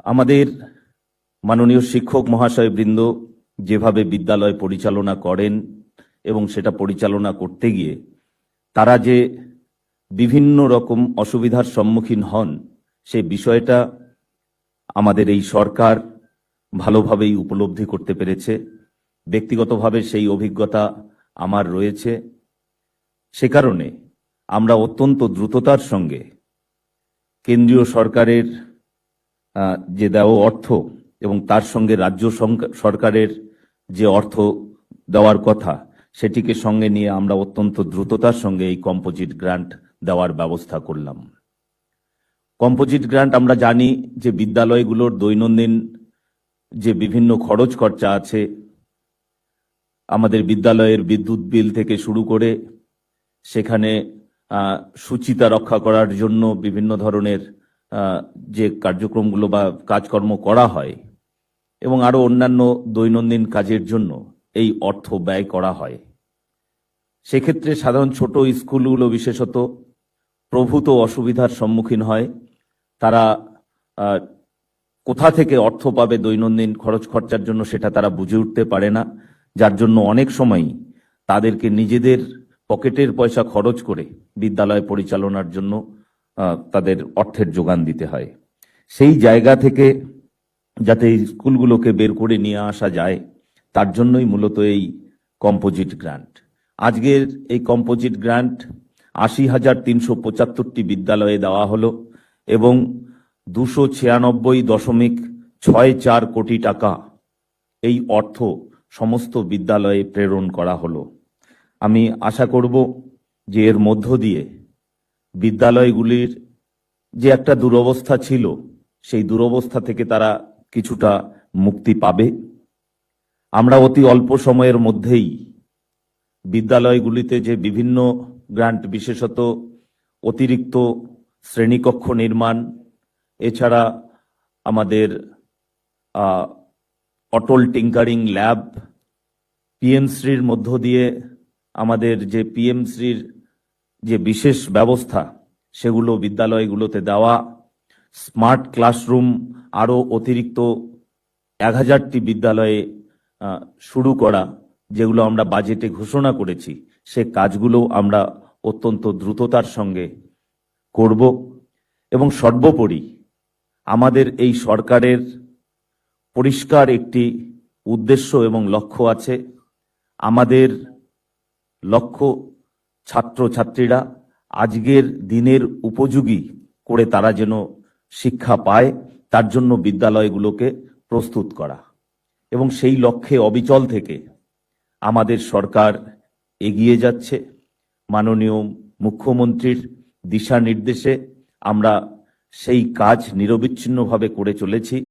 আমাদের মাননীয় শিক্ষক মহাশয় বৃন্দ যেভাবে বিদ্যালয় পরিচালনা করেন এবং সেটা পরিচালনা করতে গিয়ে তারা যে বিভিন্ন রকম অসুবিধার সম্মুখীন হন সেই বিষয়টা আমাদের এই সরকার ভালোভাবেই উপলব্ধি করতে পেরেছে। ব্যক্তিগতভাবে সেই অভিজ্ঞতা আমার রয়েছে। সে কারণে আমরা অত্যন্ত দ্রুততার সঙ্গে কেন্দ্রীয় সরকারের যে দেওয়া অর্থ এবং তার সঙ্গে রাজ্য সরকারের যে অর্থ দেওয়ার কথা সেটিকে সঙ্গে নিয়ে আমরা অত্যন্ত দ্রুততার সঙ্গে এই কম্পোজিট গ্রান্ট দেওয়ার ব্যবস্থা করলাম। কম্পোজিট গ্রান্ট আমরা জানি যে বিদ্যালয়গুলোর দৈনন্দিন যে বিভিন্ন খরচ খরচা আছে, আমাদের বিদ্যালয়ের বিদ্যুৎ বিল থেকে শুরু করে সেখানে সুচিতা রক্ষা করার জন্য বিভিন্ন ধরনের যে কার্যক্রমগুলো বা কাজকর্ম করা হয় এবং আরো অন্যান্য দৈনন্দিন কাজের জন্য এই অর্থ ব্যয় করা হয়। সেক্ষেত্রে সাধারণ ছোট স্কুলগুলো বিশেষত প্রভূত অসুবিধার সম্মুখীন হয়। তারা কোথা থেকে অর্থ পাবে দৈনন্দিন খরচ খরচার জন্য সেটা তারা বুঝে উঠতে পারে না, যার জন্য অনেক সময়ই তাদেরকে নিজেদের পকেটের পয়সা খরচ করে বিদ্যালয় পরিচালনার জন্য তাদের অর্থের যোগান দিতে হয়। সেই জায়গা থেকে যাতে স্কুলগুলোকে বের করে নিয়ে আসা যায় তার জন্যই মূলত এই কম্পোজিট গ্রান্ট। আজকের এই কম্পোজিট গ্রান্ট ৮০,৩৭৫টি বিদ্যালয়ে দেওয়া হলো এবং 296.64 কোটি টাকা এই অর্থ সমস্ত বিদ্যালয়ে প্রেরণ করা হলো। আমি আশা করব যে এর মধ্য দিয়ে বিদ্যালয়গুলির যে একটা দুরবস্থা ছিল সেই দুরবস্থা থেকে তারা কিছুটা মুক্তি পাবে। আমরা অতি অল্প সময়ের মধ্যেই বিদ্যালয়গুলিতে যে বিভিন্ন গ্রান্ট, বিশেষত অতিরিক্ত শ্রেণীকক্ষ নির্মাণ, এছাড়া আমাদের অটল টিঙ্কারিং ল্যাব, পিএমশ্রীর মধ্য দিয়ে আমাদের যে পিএমশ্রীর যে বিশেষ ব্যবস্থা সেগুলো বিদ্যালয়গুলোতে দেওয়া, স্মার্ট ক্লাসরুম আরও অতিরিক্ত 1000টি বিদ্যালয়ে শুরু করা, যেগুলো আমরা বাজেটে ঘোষণা করেছি, সে কাজগুলো আমরা অত্যন্ত দ্রুততার সঙ্গে করব। এবং সর্বোপরি আমাদের এই সরকারের পরিষ্কার একটি উদ্দেশ্য এবং লক্ষ্য আছে। আমাদের লক্ষ্য ছাত্রছাত্রীরা আজকের দিনের উপযোগী করে তারা যেন শিক্ষা পায় তার জন্য বিদ্যালয়গুলোকে প্রস্তুত করা, এবং সেই লক্ষ্যে অবিচল থেকে আমাদের সরকার এগিয়ে যাচ্ছে। মাননীয় মুখ্যমন্ত্রীর দিশা নির্দেশে আমরা সেই কাজ নিরবিচ্ছিন্নভাবে করে চলেছি।